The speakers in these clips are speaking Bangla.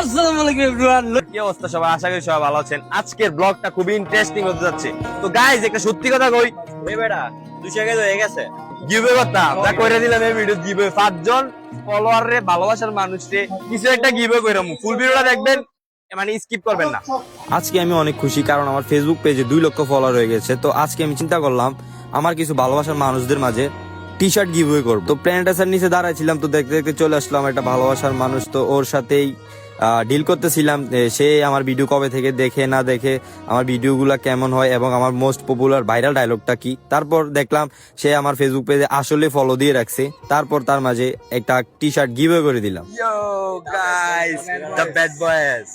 আসসালামু আলাইকুম এভরিওয়ান, কি অবস্থা সবাই? আশা করি সবাই ভালো আছেন। আজকের ব্লগটা খুবই ইন্টারেস্টিং হতে যাচ্ছে। তো গাইস, একটা সত্যি কথা কই, এই বেটা 200 কেজি হয়ে গেছে গিভওয়ে করতাম, যা কইরা দিলাম এই ভিডিও গিভওয়ে 5 জন ফলোয়ার রে, ভালোবাসার মানুষরে কিছু একটা গিভওয়ে কইরাম। ফুল ভিডিওটা দেখবেন, মানে স্কিপ করবেন না। আজকে আমি অনেক খুশি, কারণ আমার ফেসবুক পেজে 2 লক্ষ ফলোয়ার হয়ে গেছে। তো আজকে আমি চিন্তা করলাম আমার কিছু ভালোবাসার মানুষদের মাঝে টি শার্ট গিভওয়ে করবো। তো প্ল্যানেটাসের নিচে দাঁড়াইছিলাম, তো দেখতে দেখতে চলে আসলাম একটা ভালোবাসার মানুষ। তো ওর সাথেই ডিল করতেছিলাম সে আমার ভিডিও কবে থেকে দেখে না দেখে, আমার ভিডিওগুলো কেমন হয় এবং আমার মোস্ট পপুলার ভাইরাল ডায়লগটা কি। তারপর দেখলাম সে আমার ফেসবুক পেজে আসলে ফলো দিয়ে রাখছে। তারপর তার মাঝে একটা টি শার্ট গিভওয়ে করে দিলাম। ইয়ো গাইস, দ্য ব্যাড বয়েজ।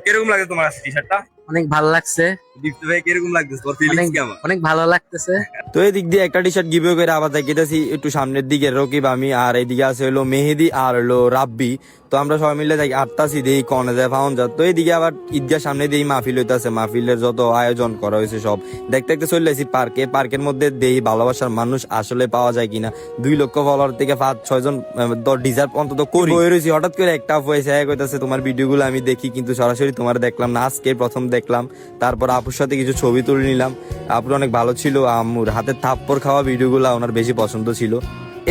কিরকম লাগে তোমার টি শার্টটা? অনেক ভালো লাগছে, দীপ্তি ভাই কিরকম লাগতেছে? তোর ফিলিংস কেমন? অনেক ভালো লাগতেছে। তো এই দিক দিয়ে একটা টি শার্ট গিভওয়ে করে আবার দেখিতেছি একটু সামনের দিকে রকিব, আমি আর এইদিকে আছে হলো মেহেদি আর হলো রাব্বি। তো আমরা সবাই মিলে যাই আটটাছি দিই কনে যায় ফাউন যা। তো এইদিকে আবার ঈদগাহ সামনে দিয়েই মাহফিল হইতেছে, মাহফিলের যত আয়োজন করা হয়েছে সব দেখতে দেখতে চলে আসি পার্কে। পার্কের মধ্যে দেই ভালোবাসার মানুষ আসলে পাওয়া যায় কিনা। 2 লক্ষ ফলোয়ার থেকে 5-6 জন ডিজার্ভ অন্তত করি রয়েছি। হঠাৎ করে একটা হয়েছে কইতাছে তোমার ভিডিওগুলো আমি দেখি, কিন্তু সরাসরি তোমার দেখলাম না, আজকে প্রথম দেখলাম। তারপর আপুর সাথে কিছু ছবি তুলে নিলাম। আপুর অনেক ভালো ছিল, আম্মুর হাতে থাপ্পড় খাওয়া ভিডিওগুলো ওনার বেশি পছন্দ ছিল।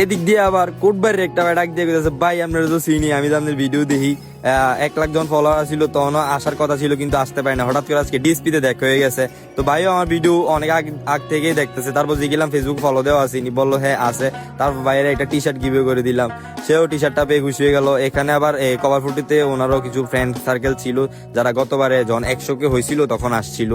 এদিক দিয়ে আবার কোটবাড়ির একটা ডাক দিয়ে গেছে, ভাই আপনারা তো চিনি, আমি তো আপনার ভিডিও দেখি। 1 লাখ জন ফলোয়ার ছিল, তখনও আসার কথা ছিল কিন্তু আসতে পারি না। হঠাৎ করে আজকে ডিএসপিতে দেখা হয়ে গেছে। তো ভাইও আমার ভিডিও অনেক আগ থেকেই দেখতেছে। তারপর গেলাম ফেসবুক ফলো দেওয়া আসেনি, বললো হ্যাঁ আছে। তারপর বাইরে একটা টি শার্ট গিভওয়ে করে দিলাম, সেও টি শার্টটা পেয়ে খুশি হয়ে গেল। এখানে আবার কভার ফুটিতে ওনারও কিছু ফ্রেন্ড সার্কেল ছিল যারা গতবারে যখন 100 হয়েছিল তখন আসছিল।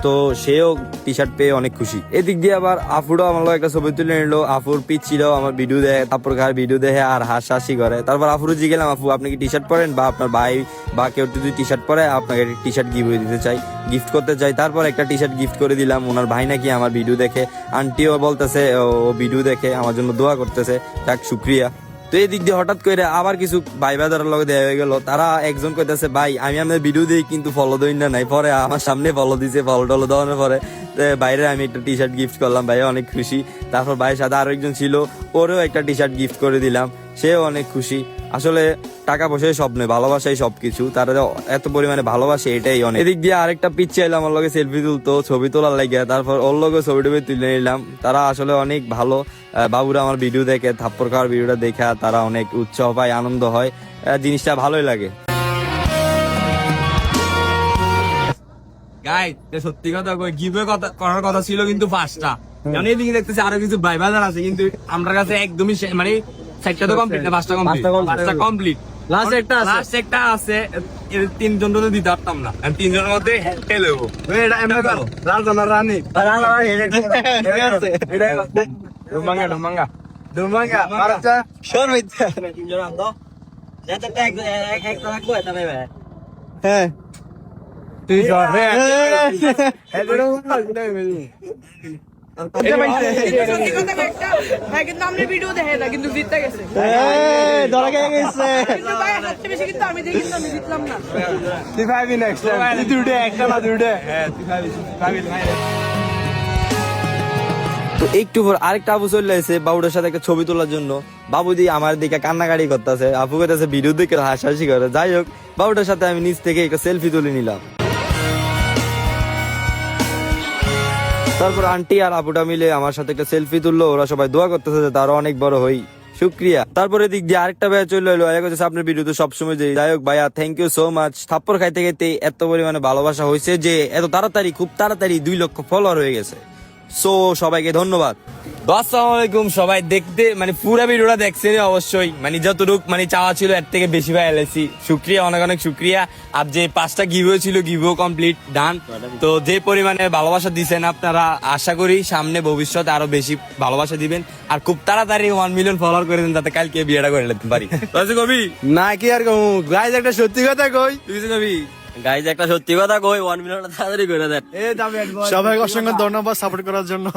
তো সেও টি শার্ট পেয়ে অনেক খুশি। এদিক দিয়ে আবার আফুরও আমার একটা ছবি তুলে নিল। আফুর পিচ ছিল আমার ভিডিও দেখে, তারপর কার ভিডিও দেখে আর হাসাহাসি করে। তারপর আফুরও জিগেলাম, আপু আপনি কি টি শার্ট পরেন, বা আপনার ভাই বা কেউ যদি টি শার্ট পরে আপনাকে টি শার্ট গিভওয়ে দিতে চাই, গিফট করতে চাই। তারপর একটা টি শার্ট গিফট করে দিলাম। ওনার ভাই নাকি আমার ভিডিও দেখে, আন্টিও বলতেছে ও ভিডিও দেখে আমার জন্য দোয়া করতেছে, যাক শুক্রিয়া। তো এই দিক দিয়ে হঠাৎ করে আবার কিছু ভাই বাজারের লগে দেওয়া হয়ে গেল। তারা একজন কইতেছে, ভাই আমি আপনার ভিডিও দিই কিন্তু ফলো দিই না নাই। পরে আমার সামনে ফলো দিছে, ফলো টলো দেওয়ানোর পরে বাইরে আমি একটা টি শার্ট গিফট করলাম, ভাই অনেক খুশি। তারপর ভাইয়ের সাথে আরো একজন ছিল, ওরেও একটা টি শার্ট গিফট করে দিলাম, সেও অনেক খুশি। আসলে টাকা পয়সাই সব নয়, ভালোবাসাই সবকিছু। তারা এত পরিমাণে ভালোবাসে, এটাই অনেক। এদিক দিয়ে আরেকটা পিচ্ছে এলাম, আমার লগে সেলফি তুলতো, ছবি তোলার লাগে। তারপর ওর লগে ছবি টবি তুলে নিলাম। তারা আসলে অনেক ভালো। বাবুরা আমার ভিডিও দেখে, থাপ্পড় খাওয়ার ভিডিওটা দেখা তারা অনেক উৎসাহ পায়, আনন্দ হয়, জিনিসটা ভালোই লাগে। গাইস, সত্যি কথা কই, গিভওয়ে করার কথা ছিল কিন্তু 5টা। কারণ এদিকে দেখতেছি আরো কিছু ভাই বাজার আছে, কিন্তু আমার কাছে একদমই মানে 4টা তো কমপ্লিট না, 5টা কমপ্লিট। লাস্ট একটা আছে, 3 জন তো দিতে পারতাম না, আমি 3 জনের মধ্যে হেলে হবো। এটা এমন করো, রাজনা রানী ডুমাঙ্গা আচ্ছা শোন মিথ্যা 3 জন আনো যেটা এক রাখবো এটা ভাই। হ্যাঁ তুই যা রে ভিডিও দেখে না কিন্তু জিততে গেছে, ধরা গেছে। কিন্তু ভাই সবচেয়ে বেশি কিন্তু আমি দেখি আমি জিতলাম না। তুই ভাবি নেক্সট টাইম দুটো একটা না দুটো। হ্যাঁ তুই ভাবি তো একটু পর আরেকটা আপু চলে এসে বাবুটার সাথে একটা ছবি তোলার জন্য। বাবুদি আমার দিকে কান্নাকাটি করতেছে, আপু করতেছে ভিডিও দেখে হাসাহাসি করে। যাই হোক, বাবুটার সাথে আমি নিচ থেকে একটা সেলফি তুলে নিলাম। তারপর আন্টি আর আপুটা মিলে আমার সাথে একটা সেলফি তুললো। ওরা সবাই দোয়া করতেছে যে তারা অনেক বড় হই, শুক্রিয়া। তারপরে দিক দিয়ে আরেকটা ভাইয়া চলে এলো, আপনার ভিডিও তো সবসময় যাই। যাই হোক ভাইয়া, থ্যাংক ইউ সো মাচ। থাপ্পড় খাইতে খাইতে এত পরিমাণে ভালোবাসা হয়েছে যে এত তাড়াতাড়ি, খুব তাড়াতাড়ি 2 লক্ষ ফলোয়ার হয়ে গেছে। সো সবাইকে ধন্যবাদ। আসসালামু আলাইকুম সবাই। দেখতে মানে পুরো ভিডিওটা দেখছেন অবশ্যই, মানে যতটুক মানে চাওয়া ছিল এর থেকে বেশি ভাই এলএসি, শুক্রিয়া, অনেক অনেক শুক্রিয়া। আর যে 5টা গিভওয়ে ছিল, গিভওয়ে কমপ্লিট ডান। তো যে পরিমাণে ভালোবাসা দিচ্ছেন আপনারা, আশা করি সামনে ভবিষ্যতে আরো বেশি ভালোবাসা দিবেন, আর খুব তাড়াতাড়ি 1 মিলিয়ন ফলোয়ার করে দেন, যাতে কালকে বিয়েটা করে নিতে পারি। কবি না কি আর কমু, গাইজ একটা সত্যি কথা কই, তুই কিছু কবি? গাইজ একটা সত্যি কথা কই, 1 মিলিয়ন তাড়াতাড়ি করে দেন। সবাইকে অসংখ্য ধন্যবাদ সাপোর্ট করার জন্য।